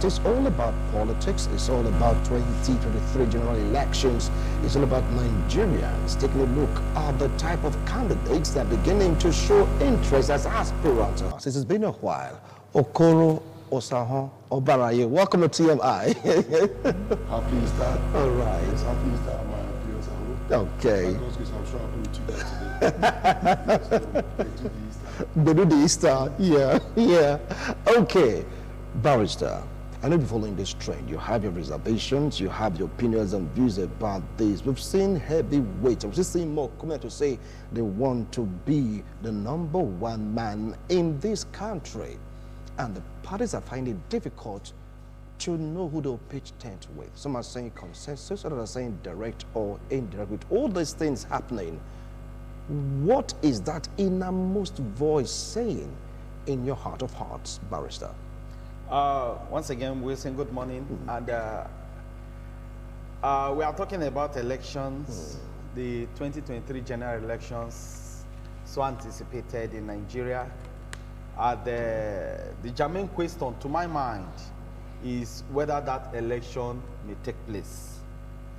It is all about politics. It's all about 2023 general elections. It's all about Nigerians taking a look at the type of candidates that are beginning to show interest as aspirants. Since it's been a while, Okoro Osaho Obaraye, welcome to TMI. Happy Easter. All right. Yes, happy Easter, my viewers at home. Okay. By God's grace, I'm sure I'll be with you guys today. They do the Easter. Yeah. Okay. Barrister, I know you're following this trend. You have your reservations, you have your opinions and views about this. We've seen heavyweights. We've seen more coming to say they want to be the #1 man in this country. And the parties are finding it difficult to know who they'll pitch tent with. Some are saying consensus, others are saying direct or indirect. With all these things happening, what is that innermost voice saying in your heart of hearts, Barrister? Once again, we're saying good morning, and we are talking about elections, the 2023 general elections, so anticipated in Nigeria. The germane question to my mind is whether that election may take place.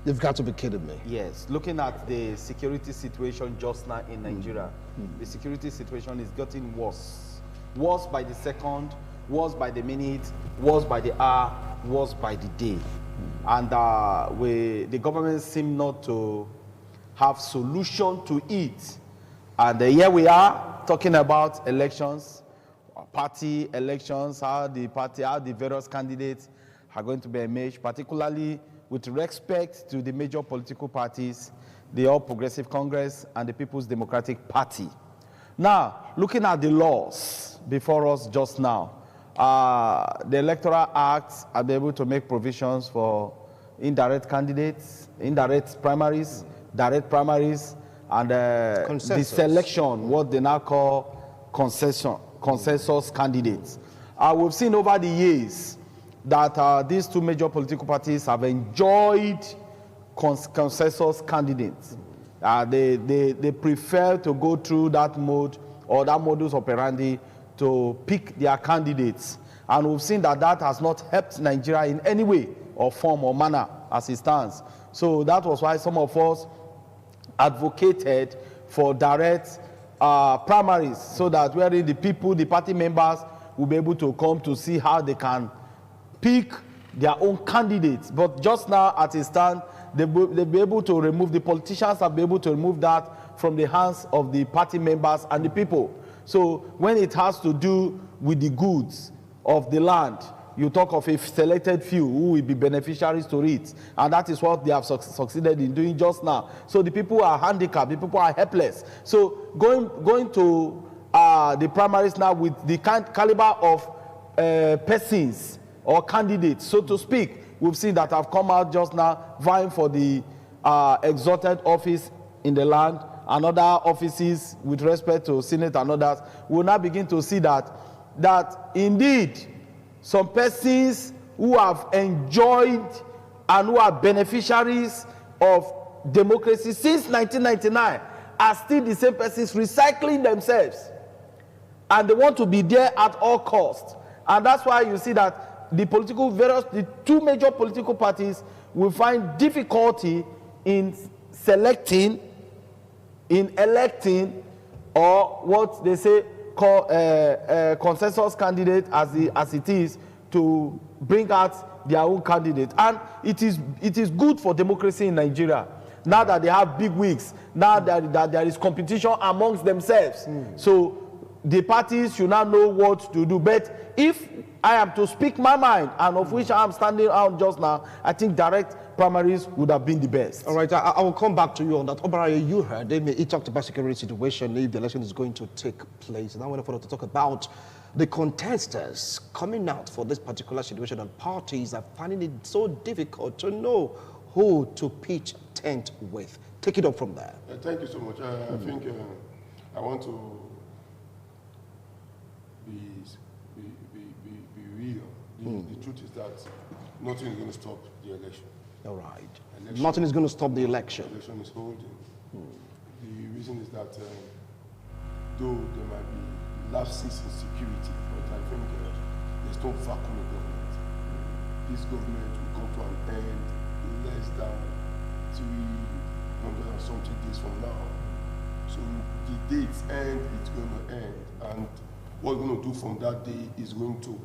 You've got to be kidding me. Yes, looking at the security situation just now in Nigeria, the security situation is getting worse. Worse by the second, worse by the minute, worse by the hour, worse by the day. And the government seem not to have solution to it. And here we are talking about elections, party elections, how the various candidates are going to be emerged, particularly with respect to the major political parties, the All Progressive Congress and the People's Democratic Party. Now, looking at the laws before us just now, the Electoral Act are able to make provisions for indirect candidates, indirect primaries, direct primaries, and the selection, what they now call consensus candidates. We've seen over the years that these two major political parties have enjoyed consensus candidates. They prefer to go through that mode or that modus operandi to pick their candidates. And we've seen that that has not helped Nigeria in any way or form or manner as it stands. So that was why some of us advocated for direct primaries, so that wherein the people, the party members, will be able to come to see how they can pick their own candidates. But just now, as it stands, they'll be able to remove, the politicians have been able to remove that from the hands of the party members and the people. So when it has to do with the goods of the land, you talk of a selected few who will be beneficiaries to it. And that is what they have succeeded in doing just now. So the people are handicapped, the people are helpless. So going to the primaries now with the caliber of persons or candidates, so to speak, we've seen that have come out just now vying for the exalted office in the land and other offices with respect to Senate and others. We'll now begin to see that indeed some persons who have enjoyed and who are beneficiaries of democracy since 1999 are still the same persons recycling themselves, and they want to be there at all costs. And that's why you see that the two major political parties will find difficulty in electing, or what they say call consensus candidate as it is, to bring out their own candidate. And it is good for democracy in Nigeria now that they have big wigs, now that there is competition amongst themselves. So the parties should now know what to do. But if I am to speak my mind, and of which I am standing out just now, I think direct primaries would have been the best. All right, I will come back to you on that. Obaraye, you heard he talked about security situation, if the election is going to take place. And I want to talk about the contestants coming out for this particular situation, and parties are finding it so difficult to know who to pitch tent with. Take it up from there. Thank you so much. I think I want to be real. The truth is that nothing is going to stop the election. All right. Nothing is going to stop the election. The election is holding. The reason is that though there might be lapses in security, but I think there's no vacuum in government. this government will come to an end less than 300 and something days from now. So the date's end, it's going to end. And what we're going to do from that day is going to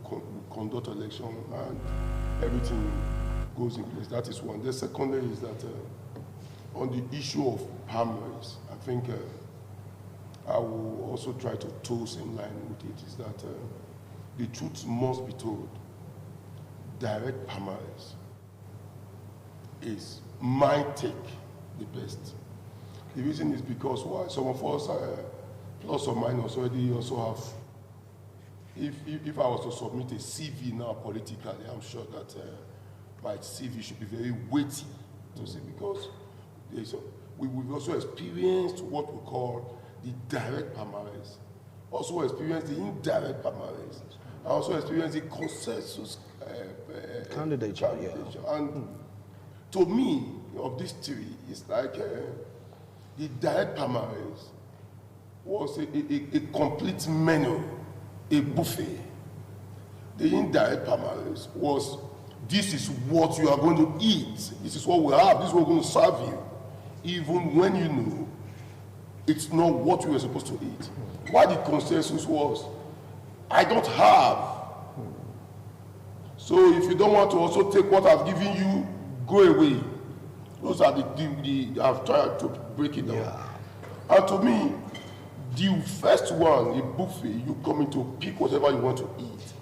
conduct election and everything goes in place. That is one. The second is that on the issue of primaries, I think I will also try to toast in line with it, is that the truth must be told. Direct primaries is my take the best. The reason is because why? Some of us, plus or minus, already also have. If I was to submit a CV now politically, I'm sure that my CV should be very weighty to say, because we've also experienced what we call the direct primaries, also experienced the indirect primaries, and also experienced the consensus candidature. And to me, of these three, it's like the direct primaries was a complete menu, a buffet. The indirect primaries was, this is what you are going to eat, this is what we have, this is what we're going to serve you, even when you know it's not what you were supposed to eat. Why the consensus was, I don't have. So if you don't want to also take what I've given you, go away. Those are the I've tried to break it down. Yeah. And to me, the first one, a buffet, you come in to pick whatever you want to eat.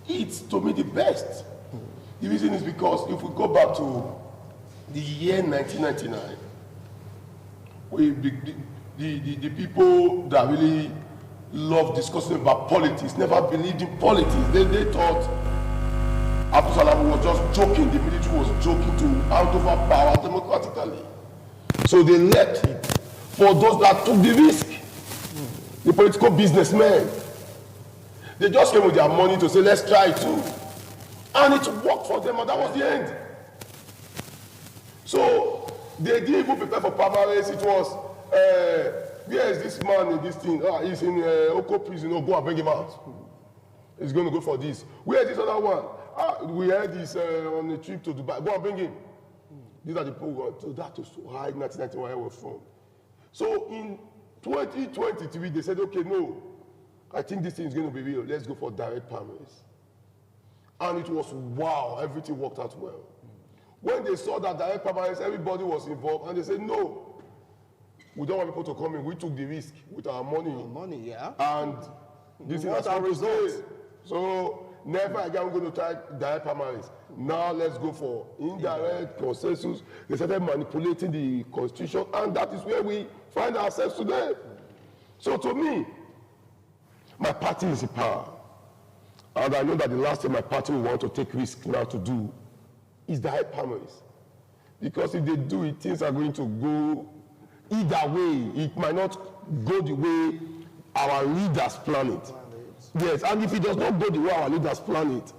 It's, to me, the best. The reason is because if we go back to the year 1999, the people that really love discussing about politics never believed in politics. They thought Abdul Salam was just joking, the military was joking to hand over power democratically. So they left it for those that took the risk, the political businessmen. They just came with their money to say, let's try it too. And it worked for them, and that was the end. So they didn't even prepare for primaries. It was, where is this man in this thing? He's in Oko prison. Go and bring him out. He's going to go for this. Where is this other one? We heard this on a trip to Dubai. Go and bring him. These are the people. So that was so high, 1991, where I was from. So in 2023, they said, okay, no, I think this thing is going to be real. Let's go for direct primaries. And it was wow, everything worked out well. When they saw that direct primaries, everybody was involved, and they said, no, we don't want people to come in. We took the risk with our money. Yeah. And this is our results. So never again we're going to try direct primaries. Now let's go for indirect consensus. They started manipulating the constitution, and that is where we find ourselves today. So to me, my party is in power. And I know that the last thing my party will want to take risk now to do is direct primaries. Because if they do it, things are going to go either way. It might not go the way our leaders plan it. Yes, and if it does not go the way our leaders plan it,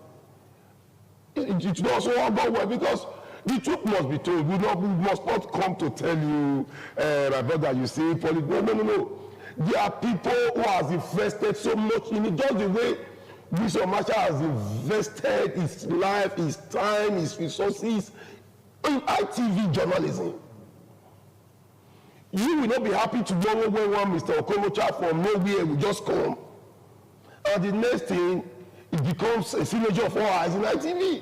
it should also not go well, because the truth must be told. We must not come to tell you, my brother, you see, no. There are people who have invested so much in it, just the way Bishop Marshall has invested his life, his time, his resources in ITV journalism. You will not be happy tomorrow when one Mr. Okorocha from nowhere will just come, and the next thing, it becomes a signature of 4 hours in ITV.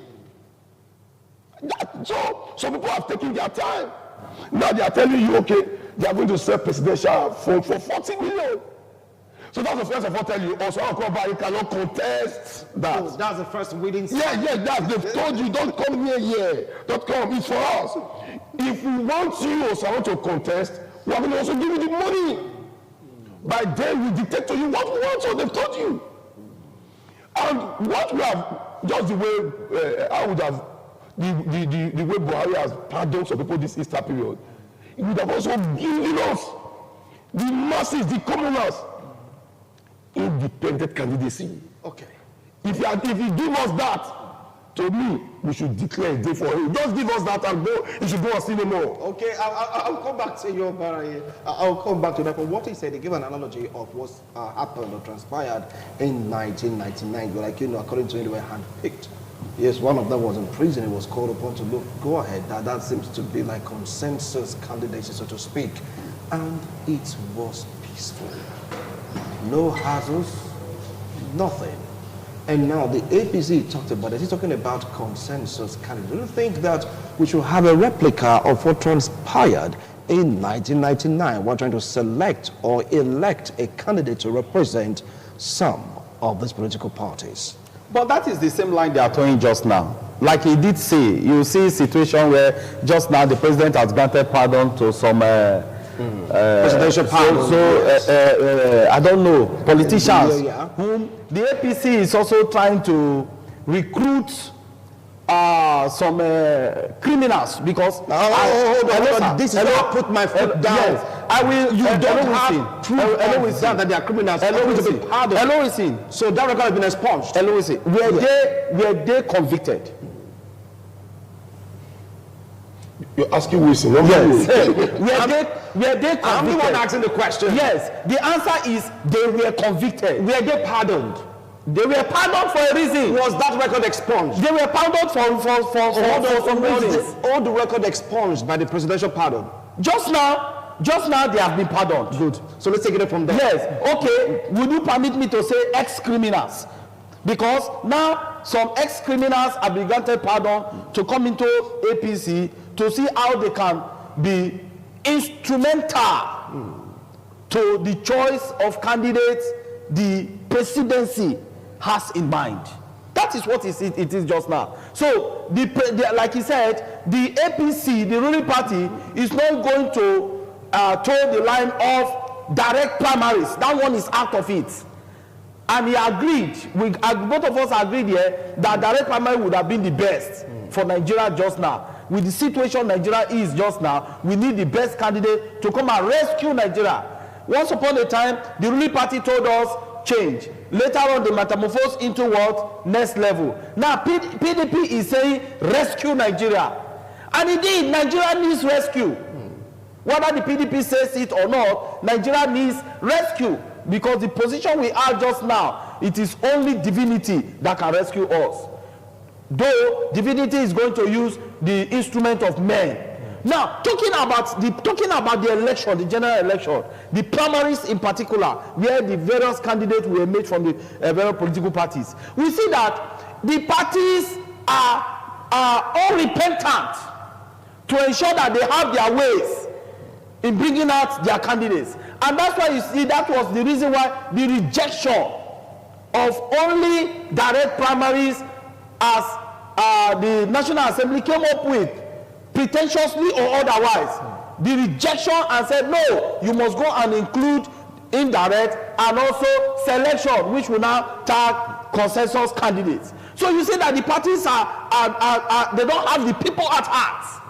So some people have taken their time. Now they are telling you, okay, they are going to sell presidential phone for 40 million. So that's the first of all tell you, also you cannot contest that. Oh, that's the first winning. They've told you, don't come near here. Don't come, it's for us. If we want you also to contest, we are going to also give you the money. By then we dictate to you what we want, so they've told you. And what we have, just the way I would have, the way Buhari has pardoned some people this Easter period, it would have also given us, the masses, the commoners, independent candidacy. Okay. If you give us that, to me, we should declare a day for him. Just give us that and go. You should go and see no more. Okay, I'll come back to you, Barry. I'll come back to that. But what he said, he gave an analogy of what happened or transpired in 1999. You're like, according to him, they were handpicked. Yes, one of them was in prison. He was called upon to go ahead. That seems to be like consensus candidacy, so to speak. And it was peaceful. No hassles, nothing. And now the APC talked about it. He's talking about consensus candidacy. Do you think that we should have a replica of what transpired in 1999? We're trying to select or elect a candidate to represent some of these political parties. But that is the same line they are towing just now. Like he did say, you see a situation where just now the president has granted pardon to some presidential pardon. I don't know, politicians Yeah. whom the APC is also trying to recruit some criminals because hold on. This is where I put my foot down. Yes, I will. You don't have proof that they are criminals. So that record has been expunged. Were they convicted? You're asking Wilson. No? Yes. Were they convicted? I'm the one asking the question. Yes. The answer is they were convicted. Were they pardoned? They were pardoned for a reason. Was that record expunged? They were pardoned for some reasons. All the record expunged by the presidential pardon. Just now they have been pardoned. Good. So let's take it from there. Yes. Okay. Would you permit me to say ex-criminals? Because now some ex-criminals have been granted pardon to come into APC to see how they can be instrumental to the choice of candidates the presidency has in mind. That is what it is just now. So, like he said, the APC, the ruling party, is not going to toe the line of direct primaries. That one is out of it. And he agreed, both of us agreed here, that direct primary would have been the best for Nigeria just now. With the situation Nigeria is just now, we need the best candidate to come and rescue Nigeria. Once upon a time, the ruling party told us change. Later on, they metamorphosed into what? Next level. Now, PDP is saying rescue Nigeria. And indeed, Nigeria needs rescue. Whether the PDP says it or not, Nigeria needs rescue. Because the position we are just now, it is only divinity that can rescue us. Though divinity is going to use the instrument of men. Now, talking about the election, the general election, the primaries in particular, where the various candidates were made from the various political parties, we see that the parties are unrepentant to ensure that they have their ways in bringing out their candidates. And that's why you see that was the reason why the rejection of only direct primaries as the National Assembly came up with, pretentiously or otherwise, the rejection and said, no, you must go and include indirect and also selection, which will now tag consensus candidates. So you see that the parties they don't have the people at heart.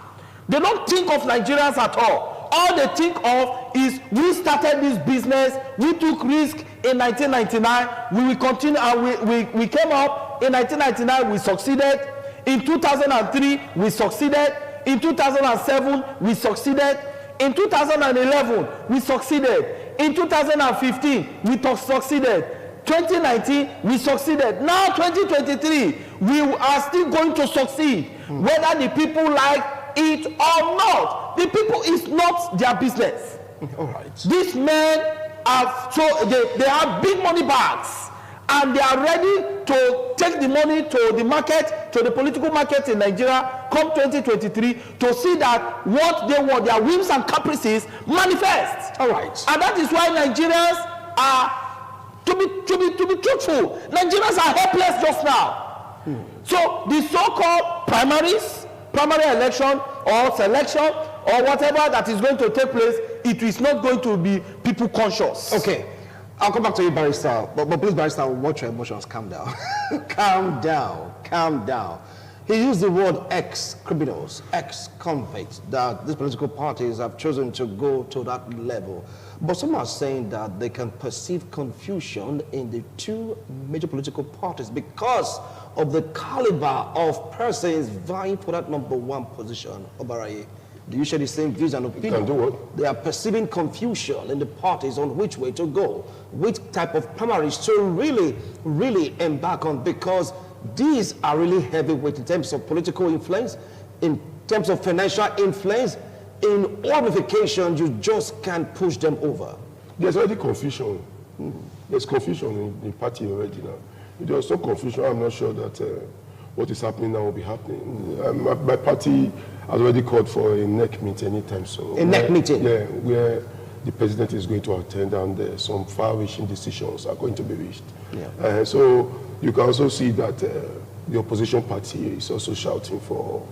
They don't think of Nigerians at all. All they think of is, we started this business, we took risk in 1999, we will continue, and we came up in 1999, we succeeded. In 2003, we succeeded. In 2007, we succeeded. In 2011, we succeeded. In 2015, we succeeded. 2019, we succeeded. Now 2023, we are still going to succeed, whether the people like it or not. The people is not their business. All right. These men have, so they have big money bags, and they are ready to take the money to the market, to the political market in Nigeria come 2023 to see that what they want, their whims and caprices, manifest. All right. And that is why Nigerians are, to be truthful, Nigerians are helpless just now. So the so-called primary election or selection or whatever that is going to take place, it is not going to be people conscious. Okay. I'll come back to you, Barrister. But please, Barrister, watch your emotions. Calm down. Calm down. He used the word ex-criminals, ex-convicts, that these political parties have chosen to go to that level. But some are saying that they can perceive confusion in the two major political parties because of the caliber of persons vying for that #1 position. Obaraye, do you share the same views and opinion? Can do what? They are perceiving confusion in the parties on which way to go, which type of primaries to really embark on, because these are really heavyweight in terms of political influence, in terms of financial influence. In all ramifications, you just can't push them over. There's already confusion. There's confusion in the party already now. If there's no confusion, I'm not sure that what is happening now will be happening. My party has already called for a NEC meeting anytime soon. A NEC meeting? Yeah, where the president is going to attend and some far-reaching decisions are going to be reached. Yeah. So you can also see that the opposition party is also shouting for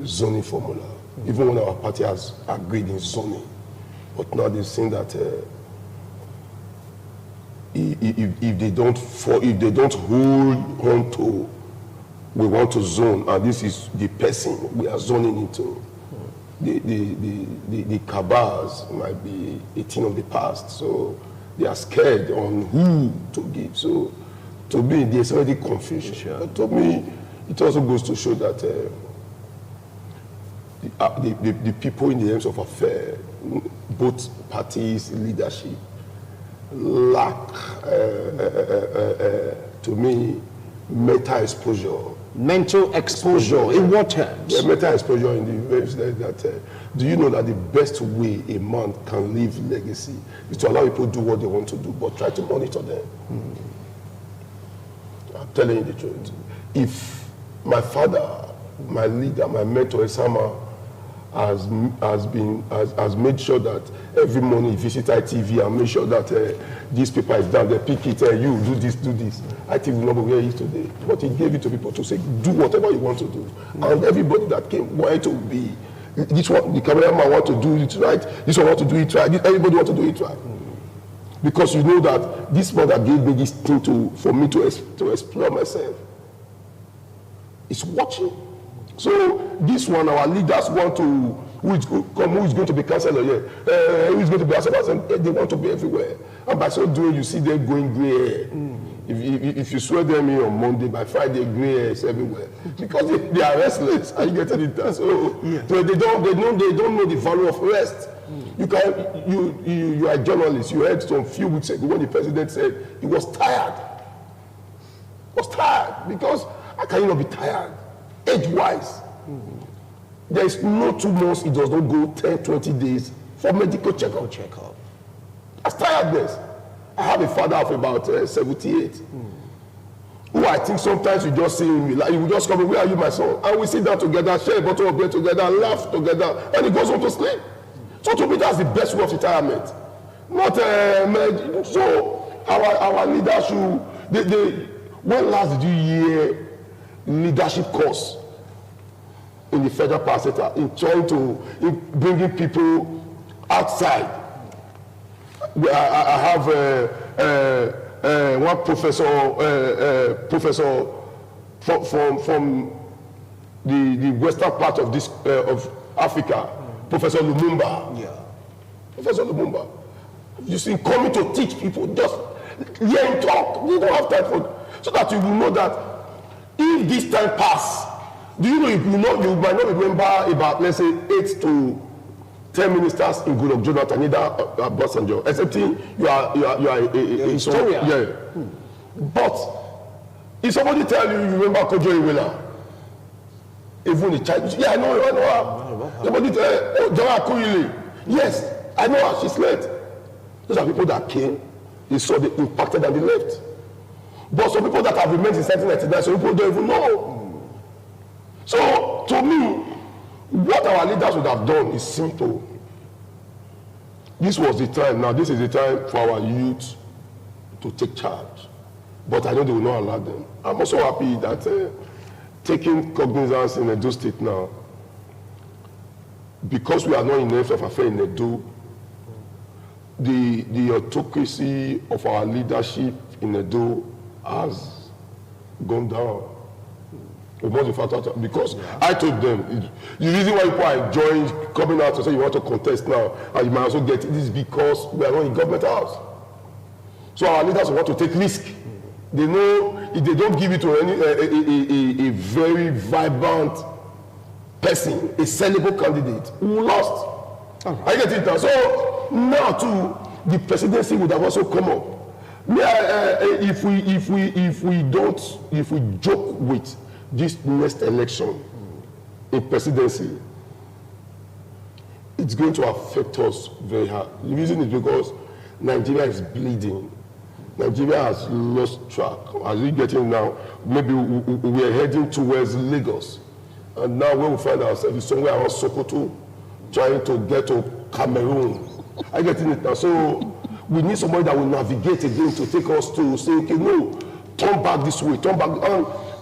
zoning formula, even when our party has agreed in zoning. But now they're saying that if they don't hold on to, we want to zone, and this is the person we are zoning into. The cabals might be a thing of the past, so they are scared on who to give. So to me, there's already confusion. Sure. But to me, it also goes to show that the people in the hands of affairs, both parties, leadership, lack, to me, mental exposure. Mental exposure, in what terms? Yeah, mental exposure in the ways that, do you know that the best way a man can leave legacy is to allow people to do what they want to do, but try to monitor them? I'm telling you the truth. If my father, my leader, my mentor, Esama, has made sure that every morning he visits ITV and make sure that this paper is down, they pick it, you do this, I think we'll not be where he is today. But he gave it to people to say, do whatever you want to do. And everybody that came wanted to be, this one, the cameraman want to do it right, this one want to do it right, everybody want to do it right. Because you know that this man that gave me this thing for me to explore myself is watching. So this one, our leaders want to, who is going to be councillor here, who is going to be assembly, they want to be everywhere. And by so doing, you see them going grey. If you swear them in on Monday, by Friday, grey hair is everywhere. Because they are restless. Are you getting it? So they don't know the value of rest. You are a journalist. You heard some few weeks ago when the president said he was tired. He was tired because how can you not be tired? Age-wise. There is no 2 months he does not go 10, 20 days for medical checkup. That's tiredness. I have a father of about 78 who I think sometimes you just see him, like, he will just come in, where are you, my son? And we sit down together, share a bottle of beer together, laugh together, and he goes home to sleep. So to me, that's the best way of retirement. Not so our leaders should. When last did you hear leadership course in the federal power sector in trying to bringing people outside? I have one professor from the western part of this of Africa, Professor Lumumba. Yeah. Professor Lumumba. You see, coming to teach people, just hear him talk. You don't have time for, so that you will know that if this time pass, do you know you might not remember about, let's say, 8 to 10 ministers in Goodluck Jonathan, either Obasanjo, except you are a historian. Yeah. But if somebody tell you remember Kojo Iweala, even the child, yeah, I know her. Somebody tell Joa Akunyili, yes, I know her, she's late. Those are people that came, they saw the impacted and they left. But some people that have remained in 1999, some people don't even know. So, to me, what our leaders would have done is simple. This was the time, now this is the time for our youth to take charge. But I know they will not allow them. I'm also happy that taking cognizance in Edo State now, because we are not in the hands of affairs in Edo, the autocracy of our leadership in Edo has gone down. Because I told them, the reason why people are enjoying coming out to say you want to contest now, and you might also get it, is because we are not in government house. So our leaders want to take risk. They know if they don't give it to a very vibrant person, a sellable candidate, who lost. I get it now. So now too, the presidency would have also come up. If we joke with this next election in presidency, it's going to affect us very hard. The reason is because Nigeria is bleeding. Nigeria has lost track. As we getting now, maybe we are heading towards Lagos, and now when we find ourselves somewhere around Sokoto, trying to get to Cameroon. I get in it now. So we need somebody that will navigate again to take us to say, okay, no, turn back this way, turn back.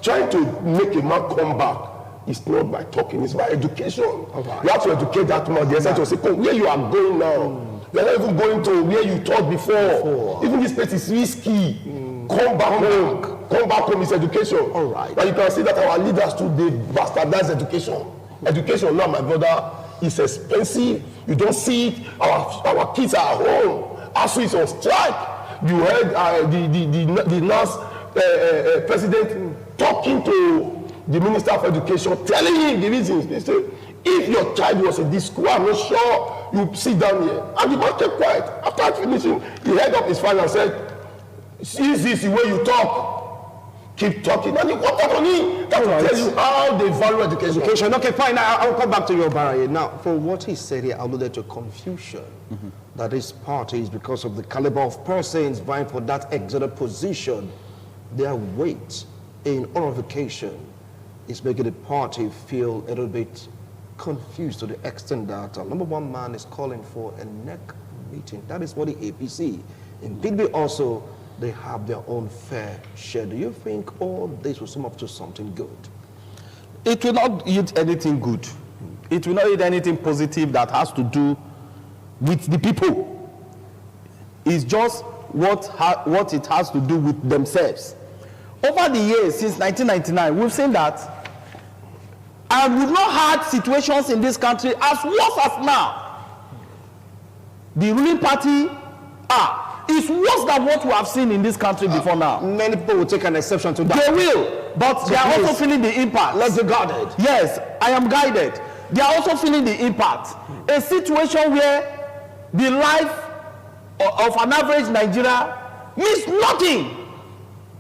Trying to make a man come back. It's not by talking, it's by education. Right. You have to educate that man. The essence to say, come, where you are going now. You are not even going to where you thought before. Even this place is risky. Come back home. Come back home is education. All right. But you can see that our leaders today bastardize education. Education now, my brother, is expensive. You don't see it. Our kids are at home. ASU is on strike. You heard the last president talking to the Minister of Education, telling him the reasons. They say, if your child was in this school, I'm not sure you sit down here. And the man kept quiet. After finishing, he held up his file and said, is this the way you talk? Keep talking. And he walked up on him. That will tell you how they value education. Okay, fine. I'll come back to your barrier. Now, for what he said, he alluded to confusion. That his party is because of the caliber of persons vying for that exalted position. Their weight in unification is making the party feel a little bit confused to the extent that number one man is calling for a NEC meeting. That is what the APC. In PDP also, they have their own fair share. Do you think all this will sum up to something good? It will not yield anything good. It will not yield anything positive that has to do with the people. It's just what it has to do with themselves. Over the years, since 1999, we've seen that, and we've not had situations in this country as worse as now. The ruling party is worse than what we have seen in this country before now. Many people will take an exception to that. They will, but so they are also feeling the impact. Let's be guided. Yes, I am guided. They are also feeling the impact. A situation where the life of an average Nigerian means nothing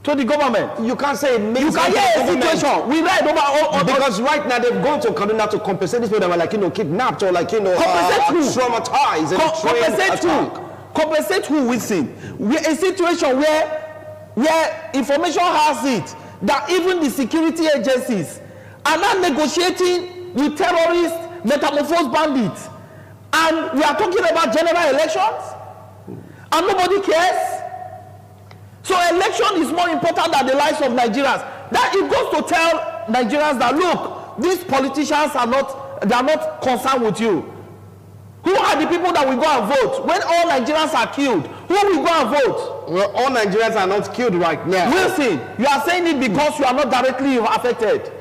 to the government. You can't say it means you can hear a situation. We read over because right now they've gone to Kaduna to compensate these people that were like, kidnapped or like, traumatized. Compensate who? Compensate who we see? A situation where information has it that even the security agencies are not negotiating with terrorists, metamorphosed bandits, and we are talking about general elections, and nobody cares. So election is more important than the lives of Nigerians. That it goes to tell Nigerians that look, these politicians are not concerned with you. Who are the people that will go and vote? When all Nigerians are killed, who will go and vote? Well, all Nigerians are not killed right now. Wilson, you are saying it because you are not directly affected.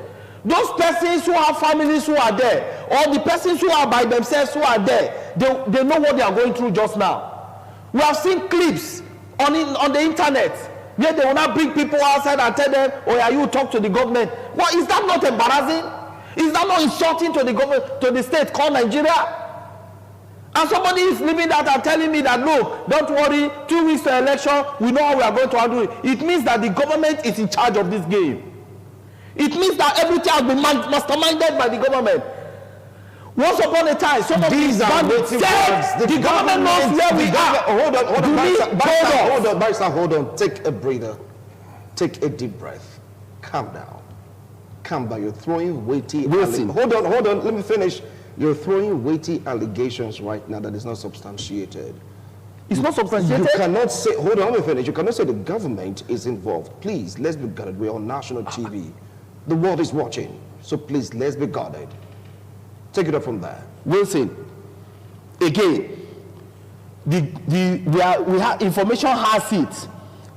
Those persons who have families who are there, or the persons who are by themselves who are there, they know what they are going through just now. We have seen clips on the internet where they will not bring people outside and tell them, oh yeah, you talk to the government. Well, is that not embarrassing? Is that not insulting to the government, to the state called Nigeria? And somebody is leaving that and telling me that, look, don't worry, 2 weeks to election, we know how we are going to handle it. It means that the government is in charge of this game. It means that everything has been masterminded by the government. Once upon a time, some of these bandits said the government knows where we are. Hold on. Take a breather. Take a deep breath. Calm down. You're throwing weighty... Hold on. Let me finish. You're throwing weighty allegations right now that is not substantiated. It's not substantiated? You cannot say... Hold on, let me finish. You cannot say the government is involved. Please, let's be guarded. We're on national TV. The world is watching. So please, let's be guarded. Take it up from there. Wilson, again, we have information has it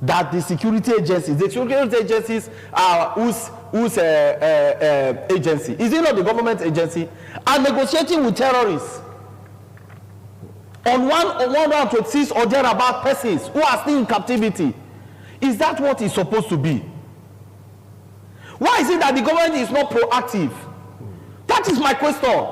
that the security agencies are whose agency? Is it not the government agency? Are negotiating with terrorists on 126 or thereabout persons who are still in captivity. Is that what it's supposed to be? Why is it that the government is not proactive? That is my question.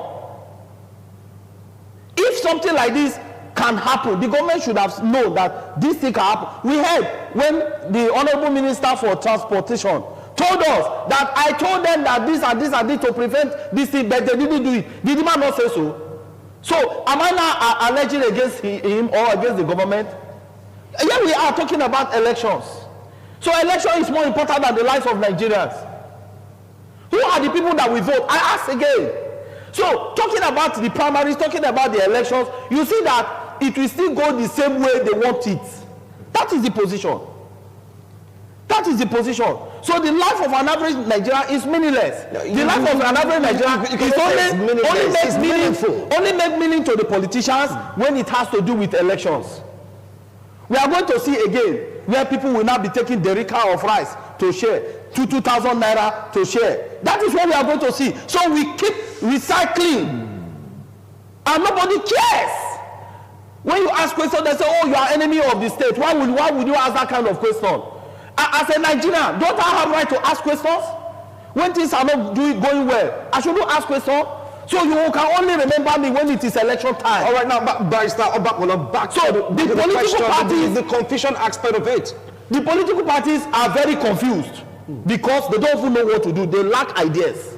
If something like this can happen. The government should have known that this thing can happen. We heard when the Honorable Minister for Transportation told us that I told them that this and this and this to prevent this thing, but they didn't do it. Did the man not say so? So am I now alleging against him or against the government? Here we are talking about elections. So election is more important than the lives of Nigerians. Who are the people that we vote? I ask again. So talking about the primaries, talking about the elections, you see that it will still go the same way they want it. That is the position. That is the position. So the life of an average Nigerian is meaningless. The life of an average Nigerian is only make meaning to the politicians when it has to do with elections. We are going to see again where people will now be taking derrica of rice to share, 2,000 naira to share. That is what we are going to see. So we keep recycling, and nobody cares. When you ask questions, they say, "Oh, you are enemy of the state." Why would you ask that kind of question? As a Nigerian, don't I have right to ask questions? When things are not going well, I shouldn't ask questions. So you can only remember me when it is election time. All right, now, Barrister Obakola, back to the political parties, the confusion aspect of it. The political parties are very confused because they don't even know what to do. They lack ideas.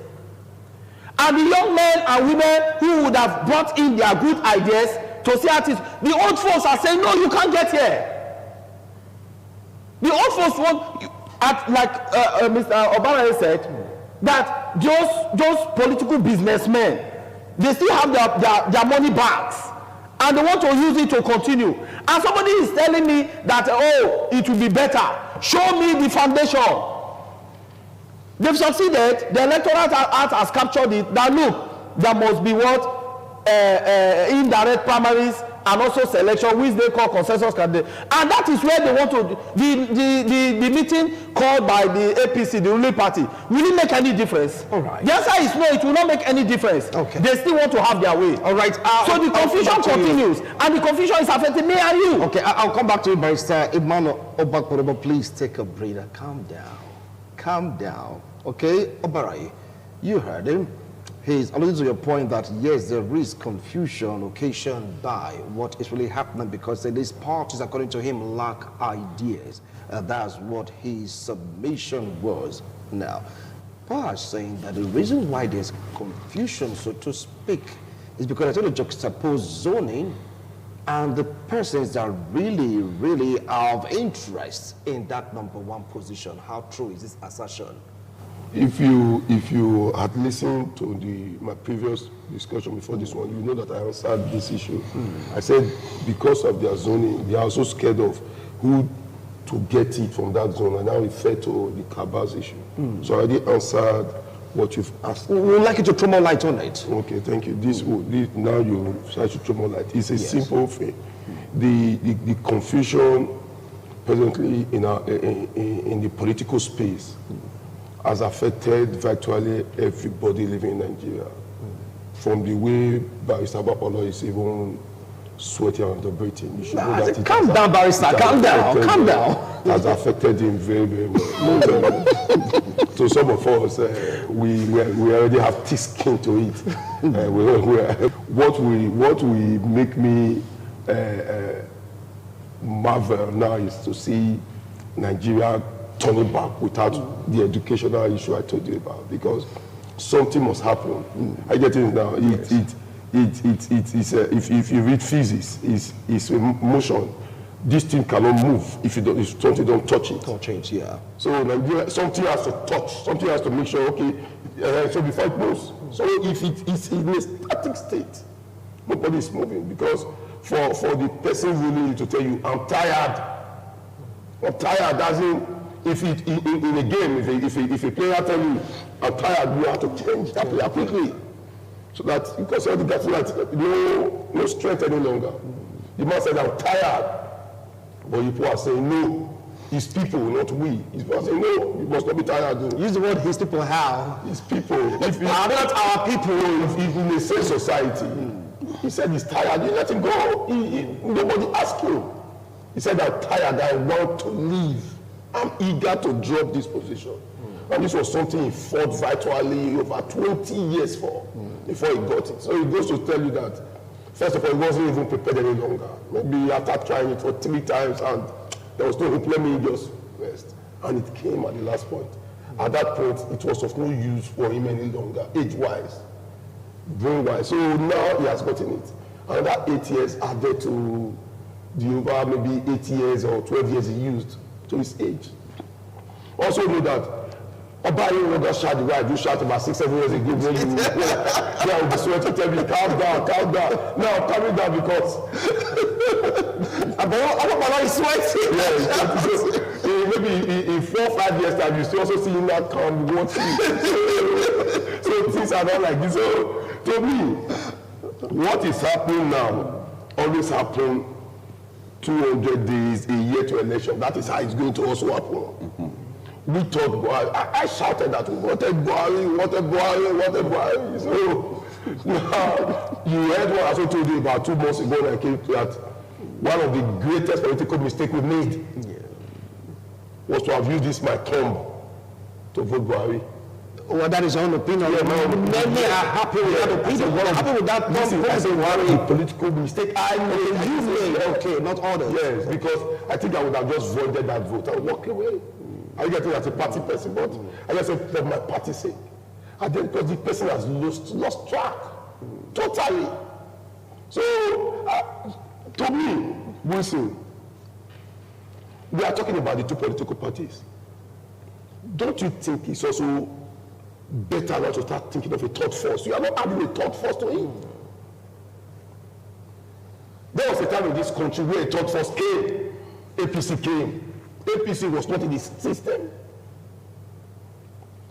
And the young men and women who would have brought in their good ideas to see artists, the old folks are saying, no, you can't get here. The old folks want, like Mr. Obama said, that those political businessmen, they still have their money bags and they want to use it to continue. And somebody is telling me that, oh, it will be better. Show me the foundation. They've succeeded. The Electoral Act has captured it. That look, there must be what? Indirect primaries and also selection, which they call consensus candidate. And that is where they want to, the meeting called by the APC, the ruling party, will it make any difference? All right. The answer is no, it will not make any difference. Okay. They still want to have their way. All right. So the confusion continues, and the confusion is affecting me and you. Okay, I'll come back to you, Barrister Emmanuel Obakola. Please take a breather. Calm down. Calm down. Okay, Obarai, you heard him. He's alluding to your point that yes, there is confusion occasioned by what is really happening because these parties, according to him, lack ideas. That's what his submission was. Now, Paul is saying that the reason why there's confusion, so to speak, is because they're trying to juxtapose zoning and the persons that really are of interest in that number one position. How true is this assertion? If you had listened to my previous discussion before this one, you know that I answered this issue. I said because of their zoning, they are also scared of who to get it from that zone, and now we refer to the cabals issue. So I already answered what you've asked. We would like you to throw more light on it. Okay, thank you. Now you start to throw more light. It's a simple thing. The confusion presently in the political space has affected virtually everybody living in Nigeria. From the way Barrister Obakola is even sweating and breathing. You should know that calm down, Barrister. Calm down. Calm down. It has affected him very, very well. So some of us, we already have thick skin to it. What will make me marvel now is to see Nigeria turning back without the educational issue I told you about, because something must happen. I get it now. If you read physics, it's motion. This thing cannot move if something don't touch it. Don't change, yeah. So Nigeria, something has to touch. Something has to make sure. Okay, so before it moves. So if it is in a static state, nobody is moving, because for the person ruling to tell you, I'm tired. I'm tired. Doesn't. If in a game, if a player tell you, I'm tired, you have to change that player quickly. So that, because you have to get that no strength any longer. The man said, I'm tired. But people are saying, no, it's people, not we. People are saying, no, you must not be tired. Though. Use the word his people how? It's people. If are not our people, if in a same society, he said he's tired, you let him go. Nobody asked you. He said, I'm tired, I want to leave. I'm eager to drop this position. And this was something he fought virtually over 20 years for before he got it. So he goes to tell you that First of all, he wasn't even prepared any longer. Maybe after trying it for 3 times and there was no hope, let me just rest. And it came at the last point. At that point, it was of no use for him any longer, age-wise, brain-wise. So now he has gotten it. And that 8 years added to the over maybe 8 years or 12 years he used to his age. Also know that Obayi got shot the way I do shot about 6-7 years ago when you yeah, the sweat to tell me, calm down. Now calm down because Obayi is sweating. Yeah, maybe in 4 or 5 years time you still also see him that calm watching. So things are not like this. So to me, what is happening now always happen 200 days, a year to election. That is how it's going to also happen. Mm-hmm. We thought Buhari. I shouted that we wanted Buhari. So now you heard what I also told you about 2 months ago when I came to that. One of the greatest political mistakes we made was to have used this my thumb to vote Buhari. Well, that is your own opinion. Yeah, many are happy with that opinion. Happy with that. This is one political mistake. I made. You made, okay, not others. Yes, because I think I would have just voided that vote and walked away. I get it as a party person, but I just said for my party's sake. And then because the person has lost track totally. So to me, Wilson, we are talking about the 2 political parties. Don't you think it's also better not to start thinking of a 3rd force? You are not adding a 3rd force to him. There was a time in this country where a 3rd force came. APC came. APC was not in the system.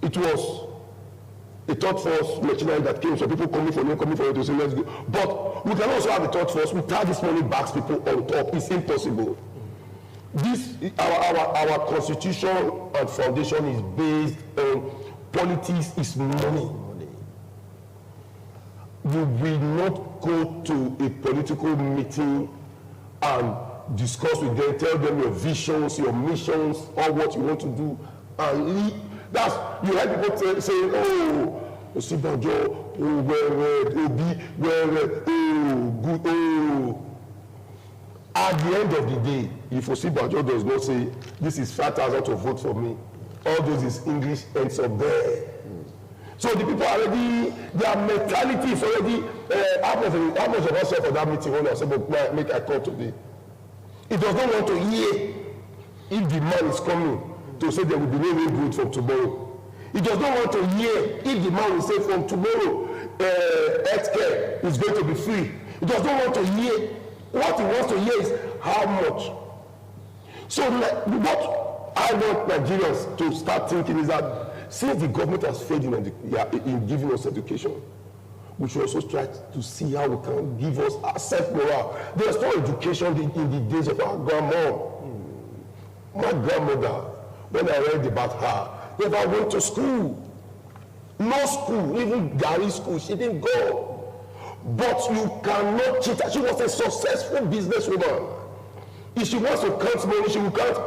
It was a 3rd force machinery that came, so people coming for you to say let's go. But we can also have a 3rd force without this money backs people on top. It's impossible. This our constitution and foundation is based on politics is money. You will not go to a political meeting and discuss with them, tell them your visions, your missions, or what you want to do, and that's you heard people saying, "Oh, Osibanjo, oh, well, Obi, well, oh, good, oh." At the end of the day, if Osibanjo does not say, "This is 5,000 to vote for me," all those is English ends up there. So the people already, their mentality is already. How much of us for that meeting when I said, "But make I call today." It does not want to hear if the man is coming to say there will be no way good from tomorrow. It does not want to hear if the man will say from tomorrow healthcare is going to be free. It does not want to hear. What he wants to hear is how much. So what I want Nigerians to start thinking is that since the government has failed in giving us education, we should also try to see how we can give us self-morale. There's no education in the days of our grandma. My grandmother, when I read about her, never went to school. No school, even Gary school, she didn't go. But you cannot cheat her. She was a successful businesswoman. If she wants to count money, she will count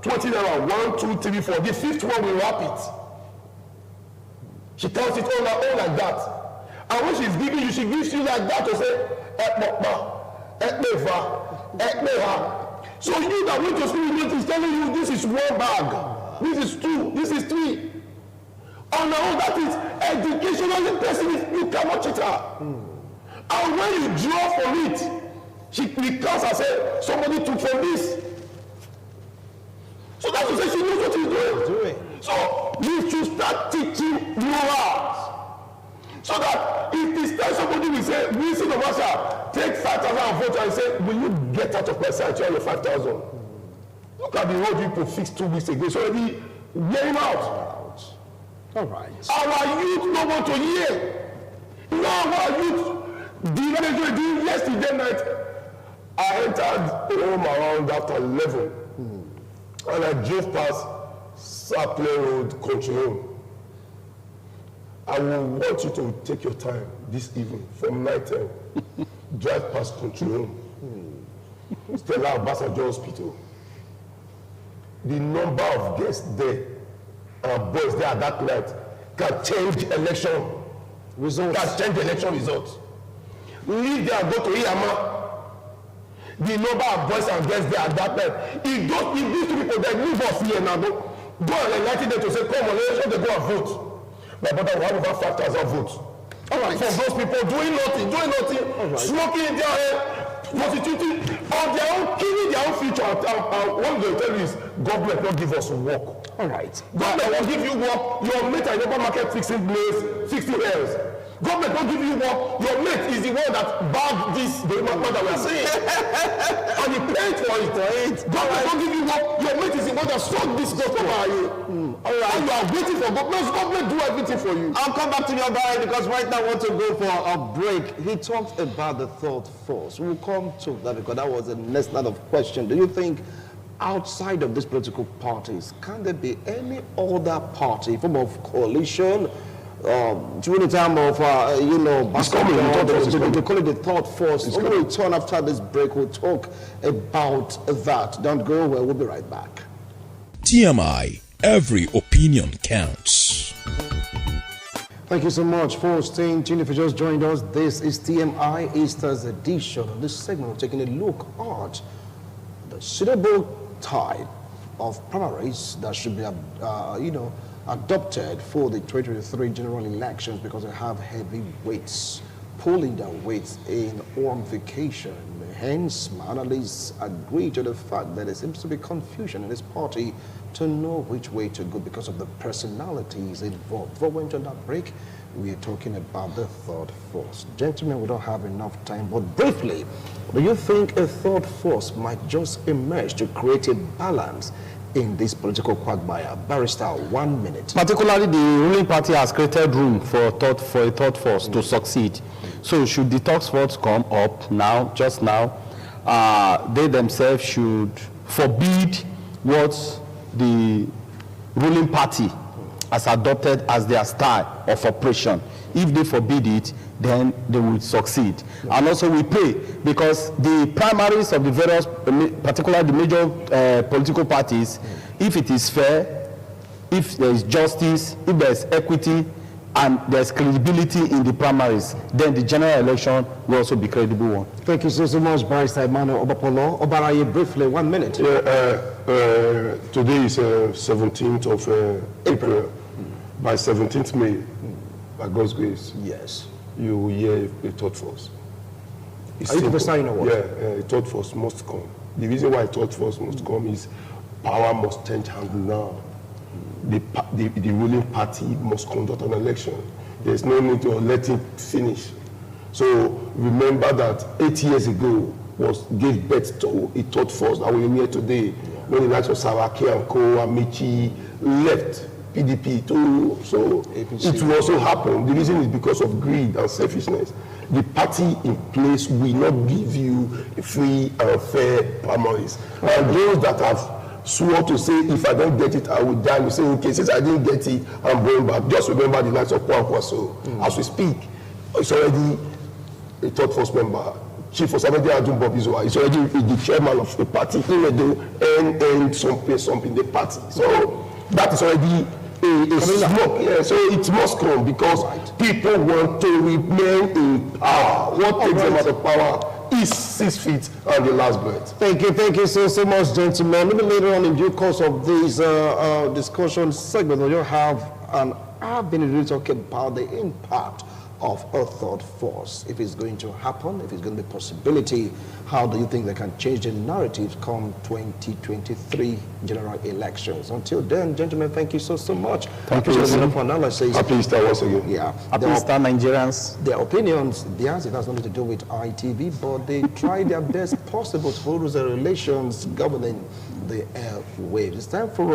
20 naira, 1, 2, 3, 4. The 5th one will wrap it. She counts it all like that. And when she's giving you, she gives you like that to say, so you that went to school is telling you this is 1 bag, this is 2, this is 3. Oh no, that is educational person, you cannot cheat her. And when you draw from it, she recounts and says, somebody took from this. So that's to say she knows what she's doing. So we should start teaching morals. So that if this time somebody will say, Wilson Obasa, take 5,000 votes and say, will you get out of my sanctuary your 5,000? Look at the road people fixed 2 weeks ago. It's already wearing out. All right. Our youth don't want to hear. Now our youth, yesterday night, I entered home around after 11. And I drove past Saple Road, Country Home. I will want you to take your time this evening from night time. Drive past Country Home. Stella Obasanjo Hospital. The number of guests there and boys there at that night can change election results. leave there and go to Iyama. The number of boys and girls there at that time. If these two people that leave us here now, go and enlighten them to say, come on, let's they go and vote. My brother will have over 5,000 votes. All right. From those people doing nothing, right. Smoking in their head, prostituting, on their own, killing their own future. What they tell you is, government will give us work. All right. Government will give you work. Your mate at the market fixing place, 60 years. Government will give you work. Your mate is the one that bagged this, the matter that we are saying. And he paid for it. Government will give you work. Your mate is the one that sold this goat over you. All right. And you are waiting for government. Government do everything for you. I'll come back to your guy because right now I want to go for a break. He talked about the third force. We'll come to that because that was the next line of question. Do you think outside of these political parties, can there be any other party, form of coalition, during the time of, they call it the third force? When we return after this break, we'll talk about that. Don't go away, we'll be right back. TMI, every opinion counts. Thank you so much for staying tuned. If you just joined us, this is TMI Easter's edition. On this segment, we're taking a look at the suitable type of primaries that should be, adopted for the 2023 general elections because they have heavy weights, pulling their weights in ramification. Hence, my analysts agree to the fact that there seems to be confusion in this party to know which way to go because of the personalities involved. Before we enter that break, we are talking about the third force. Gentlemen, we don't have enough time, but briefly, do you think a third force might just emerge to create a balance in this political quagmire? Barrister, 1 minute. Particularly, the ruling party has created room for a third force to succeed. So should the third force come up now, just now, they themselves should forbid what the ruling party has adopted as their style of operation. If they forbid it, then they will succeed. And also we pray, because the primaries of the various, particularly the major political parties, if it is fair, if there is justice, if there is equity, and there's credibility in the primaries, then the general election will also be a credible one. Thank you so much, Barrister Emmanuel Obapolo. Obaraye, briefly, 1 minute. Today is 17th of April. By 17th May, by God's grace, yes, you will hear a third force. Are you prophesying or what? Yeah, a third force must come. The reason why a third force must come is power must change hand now. The ruling party must conduct an election. There's no need to let it finish. So remember that 8 years ago gave birth to a third force that we're here today. When the likes of Saraki and Co, Amici left PDP too, so APC. It will also happen. The reason is because of greed and selfishness. The party in place will not give you a free and fair primaries. And those that have swore to say, if I don't get it, I will die, you say, okay, since I didn't get it, I'm going back. Just remember the likes of Kwankwaso. As we speak, it's already a third force member. Chief of Sabedi Adun Bobizoa is already the chairman of the party, and some in the party. So that is already a smoke. Yeah, so it must come because people want to remain in power. What takes them out of power is 6 feet and the last breath. Thank you so much, gentlemen. Maybe later on in due course of this discussion segment, we'll have an avenue talking about the impact of a third force. If it's going to happen, if it's going to be a possibility, how do you think they can change the narrative come 2023 general elections? Until then, gentlemen, thank you so much. Thank you for analysis. Happy Easter once again. Yeah. Happy Easter, Nigerians. Their opinions, theirs, it has nothing to do with ITV, but they try their best possible to follow the relations governing the airwaves. It's time for